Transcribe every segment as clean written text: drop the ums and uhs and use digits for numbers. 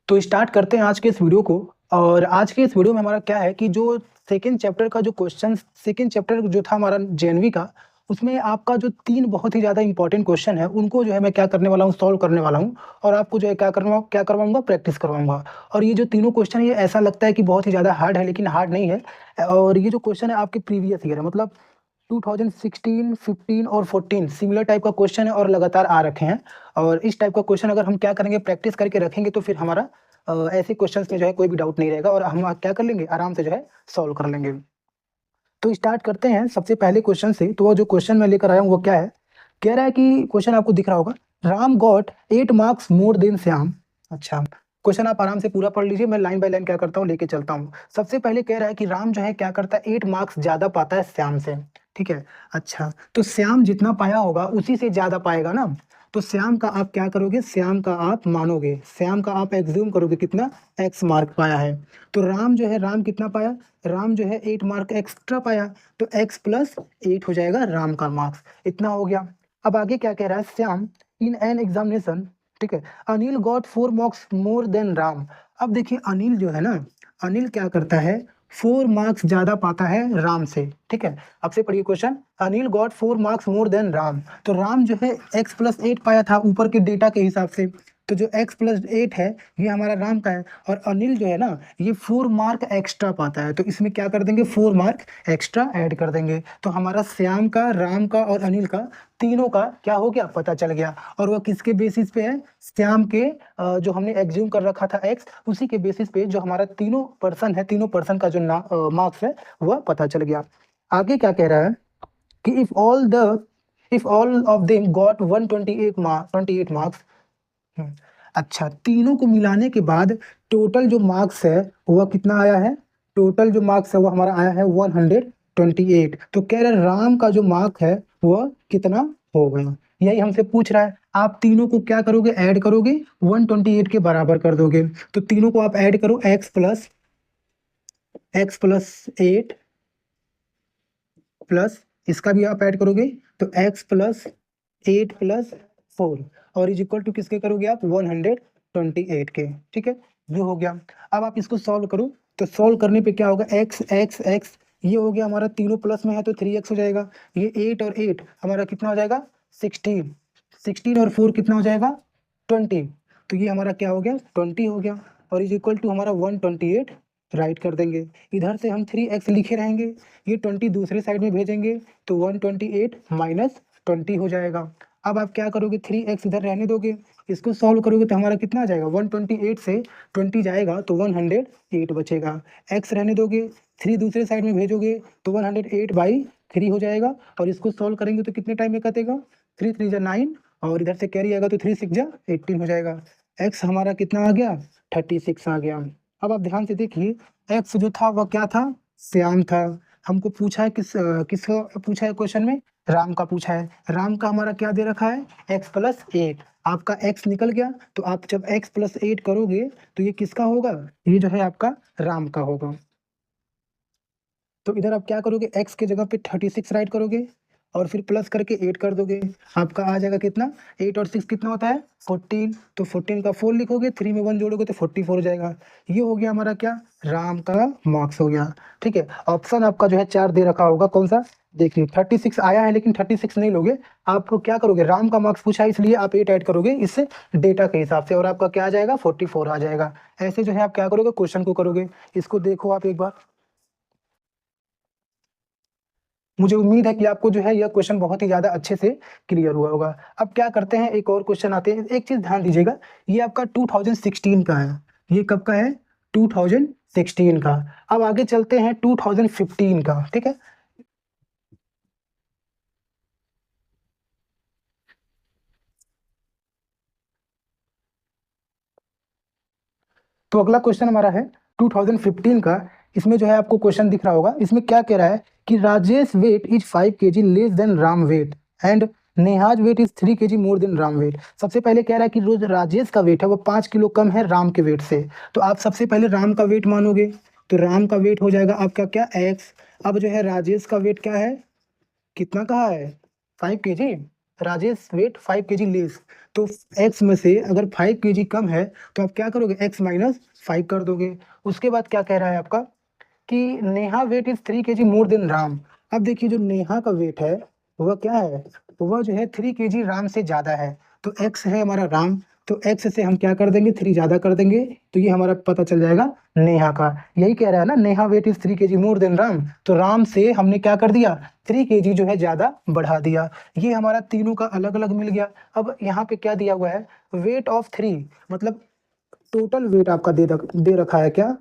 तो स्टार्ट करते हैं आज के इस वीडियो को। और आज के इस वीडियो में हमारा क्या है कि जो सेकंड चैप्टर का जो क्वेश्चन, सेकंड चैप्टर जो था हमारा जेएनवी का, उसमें आपका जो 3 बहुत ही ज़्यादा इंपॉर्टेंट क्वेश्चन है, उनको जो है मैं क्या करने वाला हूँ, सॉल्व करने वाला हूँ। और आपको जो है क्या करवाऊँगा, प्रैक्टिस करवाऊँगा। और ये जो तीनों क्वेश्चन है, ये ऐसा लगता है कि बहुत ही ज़्यादा हार्ड है, लेकिन हार्ड नहीं है। और ये जो क्वेश्चन है आपके प्रीवियस ईयर है, मतलब 2016, 15 और 14 सिमिलर टाइप का क्वेश्चन है और लगातार आ रखे हैं। और इस टाइप का क्वेश्चन अगर हम क्या करेंगे, प्रैक्टिस करके रखेंगे, तो फिर हमारा ऐसे क्वेश्चंस में जो है कोई भी डाउट नहीं रहेगा और हम क्या कर लेंगे, आराम से जो है सॉल्व कर लेंगे। तो स्टार्ट करते हैं सबसे पहले क्वेश्चन से। तो वो जो क्वेश्चन मैं लेकर आया हूँ वो क्या है, कह रहा है कि क्वेश्चन आपको दिख रहा होगा, Ram got 8 marks more then Shyam. अच्छा, क्वेश्चन आप आराम से पूरा पढ़ लीजिए, मैं लाइन बाय लाइन क्या करता हूँ लेके चलता हूँ। सबसे पहले कह रहा है कि राम जो है क्या करता है, 8 मार्क्स ज्यादा पाता है श्याम से। ठीक है, अच्छा तो श्याम जितना पाया होगा उसी से ज्यादा पाएगा ना। तो श्याम का आप क्या करोगे, श्याम का आप मानोगे, श्याम का आप एग्ज्यूम करोगे कितना, x मार्क पाया है। तो राम जो है, राम कितना पाया, राम जो है 8 मार्क एक्स्ट्रा पाया, तो x प्लस 8 हो जाएगा राम का मार्क्स, इतना हो गया। अब आगे क्या कह रहा है, श्याम इन एन एग्जामिनेशन, ठीक है, Anil got 4 marks more than Ram. अब देखिए अनिल जो है ना, अनिल क्या करता है, 4 मार्क्स ज्यादा पाता है राम से। ठीक है, अब से पढ़िए question, Anil got 4 marks more than Ram. तो राम जो है x प्लस 8 पाया था ऊपर के डेटा के हिसाब से, तो जो x प्लस 8 है ये हमारा राम का है। और अनिल जो है ना, ये 4 मार्क एक्स्ट्रा पाता है, तो इसमें क्या कर देंगे, 4 मार्क एक्स्ट्रा ऐड कर देंगे। तो हमारा श्याम का, राम का और अनिल का, तीनों का क्या हो गया, पता चल गया। और वो किसके बेसिस पे है, श्याम के जो हमने एग्ज्यूम कर रखा था x, उसी के बेसिस पे जो हमारा तीनों पर्सन है, तीनों पर्सन का जो मार्क्स है वह पता चल गया। आगे क्या कह रहा है कि if all of them got 128 marks. अच्छा, तीनों को मिलाने के बाद टोटल जो मार्क्स है वह कितना आया है, टोटल जो मार्क्स है वो हमारा आया है 128। तो कह रहे राम का जो मार्क है वह कितना होगा, यही हमसे पूछ रहा है। आप तीनों को क्या करोगे, ऐड करोगे, 128 के बराबर कर दोगे। तो तीनों को आप ऐड करो, x प्लस 8 प्लस इसका भी आप ऐड करोगे, तो x प्लस 8 प्लस 4 और इज इक्वल टू किसके करोगे आप, 128 के। ठीक है, ये हो गया। अब आप इसको सॉल्व करो, तो सॉल्व करने पे क्या होगा, x ये हो गया हमारा, तीनों प्लस में है तो 3x हो जाएगा। ये 8 और 8 हमारा कितना हो जाएगा, 16 और 4 कितना हो जाएगा, 20। तो ये हमारा क्या हो गया, 20 हो गया। और इज इक्वल टू हमारा 128 राइट कर देंगे। इधर से हम 3x लिखे रहेंगे, ये 20 दूसरे साइड में भेजेंगे, तो 128 माइनस 20 हो जाएगा। अब आप क्या करोगे, 3x इधर रहने दोगे, इसको सॉल्व करोगे तो हमारा कितना आ जाएगा, 128 से 20 जाएगा तो 108 बचेगा। x रहने दोगे, 3 दूसरे साइड में भेजोगे तो 108/3 हो जाएगा। और इसको सॉल्व करेंगे तो कितने टाइम में कटेगा, 3 3 जा 9 और इधर से कैरी आएगा तो 3 6 जा 18 हो जाएगा। x हमारा कितना आ गया, 36 आ गया। अब आप ध्यान से देखिए, x जो था वह क्या था, श्याम था। हमको पूछा है किसका पूछा है क्वेश्चन में, राम का पूछा है। राम का हमारा क्या दे रखा है, x प्लस 8। आपका x निकल गया, तो आप जब x प्लस 8 करोगे तो ये किसका होगा, ये जो है आपका राम का होगा। तो इधर आप क्या करोगे, x के जगह पे 36 राइट करोगे और फिर प्लस करके 8 कर दोगे, आपका आ जाएगा कितना, 8 और 6 कितना होता है, 14। तो 14 का 4 लिखोगे, 3 में 1 जोड़ोगे तो 44 हो जाएगा। ये हो गया हमारा क्या, राम का मार्क्स हो गया। ठीक है, ऑप्शन आपका जो है 4 दे रखा होगा, कौन सा, देखिए 36 आया है, लेकिन 36 नहीं लोगे, आपको क्या करोगे, राम का मार्क्स पूछा है इसलिए आप 8 ऐड करोगे इससे डेटा के हिसाब से, और आपका क्या आ जाएगा, 44 आ जाएगा। ऐसे जो है आप क्या करोगे, क्वेश्चन को करोगे। इसको देखो आप एक बार, मुझे उम्मीद है कि आपको जो है यह क्वेश्चन बहुत ही ज्यादा अच्छे से क्लियर हुआ होगा। अब क्या करते हैं, एक और क्वेश्चन आते हैं। एक चीज ध्यान दीजिएगा, ये आपका 2016 का है, ये कब का है, 2016 का। अब आगे चलते हैं 2015 का। ठीक है, तो अगला क्वेश्चन हमारा है 2015 का। इसमें जो है आपको क्वेश्चन दिख रहा होगा, इसमें क्या कह रहा है कि Rajesh weight is 5 kg less than Ram weight and Neha's weight is 3 kg more than Ram weight. सबसे पहले कह रहा है कि रोज राजेश का वेट है वो 5 किलो कम है राम के वेट से। तो आप सबसे पहले राम का वेट मानोगे, तो राम का वेट हो जाएगा आपका क्या, x। अब जो है राजेश का वेट क्या है, कितना कहा है, 5 kg। Rajesh weight 5 kg less, तो x में से अगर 5 केजी कम है तो आप क्या करोगे, x माइनस 5 कर दोगे। उसके बाद क्या कह रहा है आपका कि Neha weight is 3 kg more than Ram. अब देखिए जो नेहा का वेट है वह क्या है, वह जो है 3 केजी राम से ज्यादा है। तो x है हमारा राम, तो x से हम क्या कर देंगे, 3 ज्यादा कर देंगे, तो ये हमारा पता चल जाएगा नेहा का। यही कह रहा है ना, Neha weight is 3 kg more than Ram, तो राम से हमने क्या कर दिया, 3 केजी जो है ज्यादा बढ़ा दिया। ये हमारा तीनों का अलग अलग मिल गया। अब यहाँ पे क्या दिया हुआ है, वेट ऑफ 3, मतलब टोटल वेट आपका दे रखा है क्या,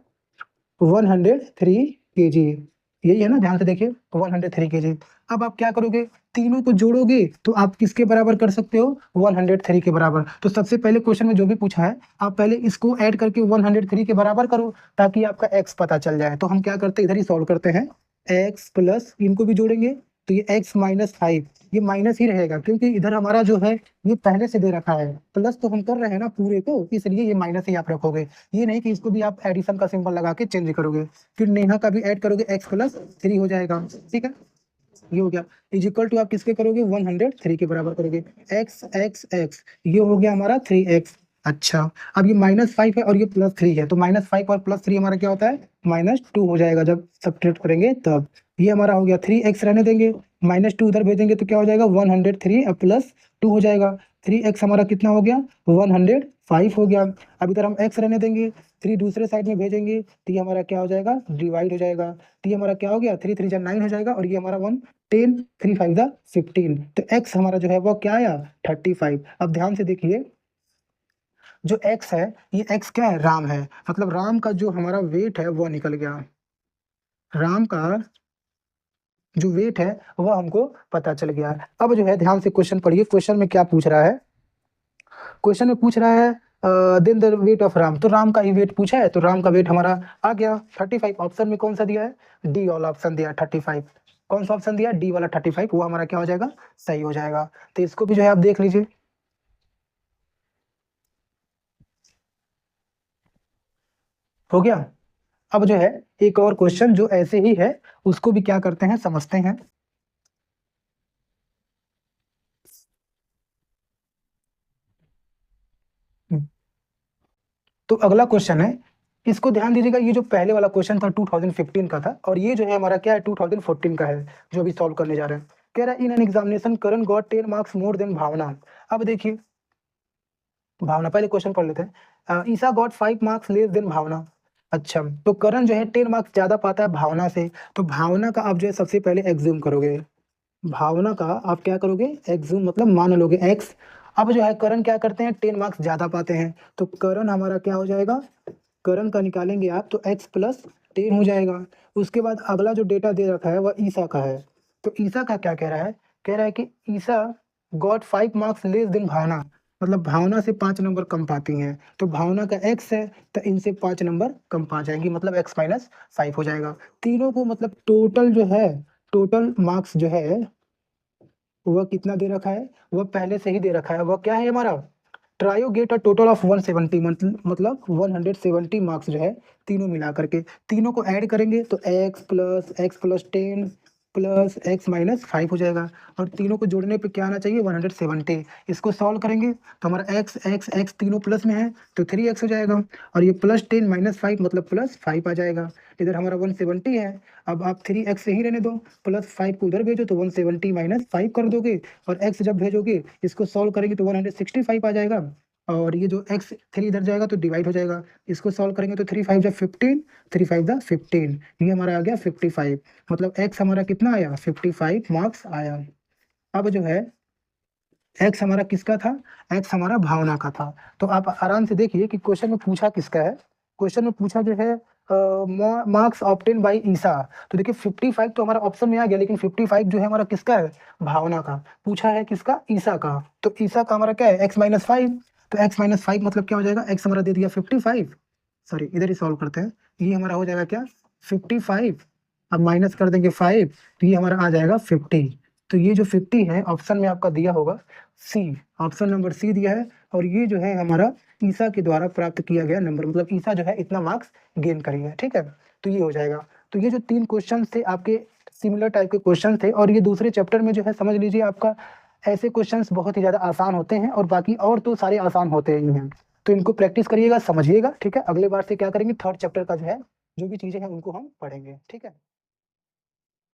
103 केजी। यही है ना, ध्यान से देखिए 103 केजी। अब आप क्या करोगे, तीनों को जोड़ोगे तो आप किसके बराबर कर सकते हो, 103 के बराबर। तो सबसे पहले क्वेश्चन में जो भी पूछा है, आप पहले इसको ऐड करके 103 के बराबर करो ताकि आपका x पता चल जाए। तो हम क्या करते हैं, इधर ही सॉल्व करते हैं, x प्लस इनको भी जोड़ेंगे तो ये x माइनस 5, ये माइनस ही रहेगा क्योंकि इधर हमारा जो है ये पहले से दे रखा है, प्लस तो हम कर रहे हैं ना पूरे को, इसलिए ये माइनस ही आप रखोगे। ये नहीं कि इसको भी आप एडिशन का सिंबल लगा के चेंज करोगे। फिर नेहा का भी ऐड करोगे, x प्लस 3 हो जाएगा, ठीक है। ये हो गया, इज इक्वल टू आप किसके करोगे, 103 के बराबर करोगे, x x x, ये हो गया हमारा 3x। अच्छा, अब ये -5 है और ये +3 है, तो -5 और +3 हमारा क्या होता है, -2 हो जाएगा जब सब्ट्रैक्ट करेंगे तब। ये हमारा हो गया, 3x रहने देंगे, -2 उधर भेजेंगे तो क्या हो जाएगा, 103 अब +2 हो जाएगा। 3x हमारा कितना हो गया, 105 हो गया। अब इधर हम x रहने देंगे, 3 दूसरे साइड में भेजेंगे तो ये हमारा क्या हो जाएगा, डिवाइड हो जाएगा। तो ये हमारा क्या हो गया, 3 3 जा 9 हो जाएगा और ये हमारा 10, 3 5 जा 15। तो x हमारा जो है वो क्या आया, 35। अब ध्यान से देखिए, जो x है ये x क्या है, राम है, मतलब राम का जो हमारा वेट है वो निकल गया। राम का जो वेट है वह हमको पता चल गया। अब जो है ध्यान से क्वेश्चन पढ़िए, क्वेश्चन में क्या पूछ रहा है, क्वेश्चन में पूछ रहा है than the weight of Ram, तो राम का ही वेट पूछा है, तो राम का वेट हमारा आ गया 35। ऑप्शन में कौन सा दिया है, डी वाला ऑप्शन दिया 35। कौन सा ऑप्शन दिया, डी वाला 35, वो हमारा क्या हो जाएगा, सही हो जाएगा। तो इसको भी जो है आप देख लीजिए, हो गया। अब जो है एक और क्वेश्चन जो ऐसे ही है, उसको भी क्या करते हैं, समझते हैं। तो अगला क्वेश्चन है, इसको ध्यान दीजिएगा, ये जो पहले वाला क्वेश्चन था 2015 का था, और ये जो है हमारा क्या है, 2014 का है जो अभी सॉल्व करने जा रहे हैं। कह रहा है in an examination Karan got 10 marks more than Bhavna. अब देखिए भावना, पहले क्वेश्चन पढ़ लेते हैं। Isha got 5 marks less than Bhavna. अच्छा, तो करण जो है 10 मार्क्स ज्यादा पाता है भावना से, तो भावना का आप जो है सबसे पहले एग्ज्यूम करोगे, भावना का आप क्या करोगे, एग्ज्यूम मतलब मान लोगे x। अब जो है करण क्या करते हैं, 10 मार्क्स ज्यादा पाते हैं, तो करण हमारा क्या हो जाएगा, करण का निकालेंगे आप तो x प्लस 10 हो जाएगा। उसके बाद अगला जो डेटा दे रखा है वह ईसा का है, तो ईसा का क्या कह रहा है, कह रहा है कि ईसा गॉट 5 मार्क्स लेस देन भावना, मतलब भावना से 5 नंबर कम पाती हैं, तो भावना का x है तो इनसे 5 नंबर कम पा जाएंगी, मतलब x माइनस 5 हो जाएगा। तीनों को मतलब टोटल जो है, टोटल मार्क्स जो है वह कितना दे रखा है, वह पहले से ही दे रखा है, वह क्या है हमारा, trio get a total of 170, मतलब 170 मार्क्स जो है तीनों मिला करके। तीनों को ऐड करेंगे तो x plus 10 plus x minus 5 हो जाएगा, और तीनों को जोड़ने पे क्या आना चाहिए, 170। इसको सॉल्व करेंगे तो हमारा x तीनों प्लस में है तो 3x हो जाएगा, और ये +10 -5 मतलब +5 आ जाएगा। इधर हमारा 170 है, अब आप 3x से ही रहने दो, +5 को उधर भेजो तो 170 -5 कर दोगे, और x जब भेजोगे इसको सॉल्व करेंगे तो 165 आ जाएगा, और ये जो x 3 इधर जाएगा तो डिवाइड हो जाएगा। इसको सॉल्व करेंगे तो 3 5 जा 15, 3 5 जा 15, ये हमारा आ गया 55, मतलब x हमारा कितना आया, 55 मार्क्स आया। अब जो है x हमारा किसका था, x हमारा भावना का था। तो आप आराम से देखिए कि क्वेश्चन में पूछा किसका है, क्वेश्चन में पूछा जो है मार्क्स ऑब्टेन बाय ईसा। तो देखिए 55 तो हमारा ऑप्शन में आ गया, लेकिन 55 जो है हमारा किसका है, भावना का। पूछा है किसका, ईसा का, तो ईसा का हमारा क्या है, x माइनस 5, तो x माइनस 5 मतलब क्या हो जाएगा, x हमारा दे दिया 55, सॉरी इधर ही सॉल्व करते हैं, ये हमारा हो जाएगा क्या, 55, अब माइनस कर देंगे 5 तो ये हमारा आ जाएगा 50। तो ये जो 50 है ऑप्शन में आपका दिया होगा सी, ऑप्शन नंबर सी दिया है, और ये जो है हमारा ईसा के द्वारा प्राप्त किया गया नंबर, मतलब ईसा जो है इतना मार्क्स गेन करी है, ठीक है। तो ये हो जाएगा। तो ये जो 3 क्वेश्चन थे आपके सिमिलर टाइप के क्वेश्चन थे, और ये दूसरे चैप्टर में जो है समझ लीजिए आपका ऐसे क्वेश्चंस बहुत ही ज़्यादा आसान होते हैं और बाकी और तो सारे आसान होते ही हैं। तो इनको प्रैक्टिस करिएगा, समझिएगा, ठीक है। अगले बार से क्या करेंगे, थर्ड चैप्टर का जो है जो भी चीज़ें हैं उनको हम पढ़ेंगे, ठीक है।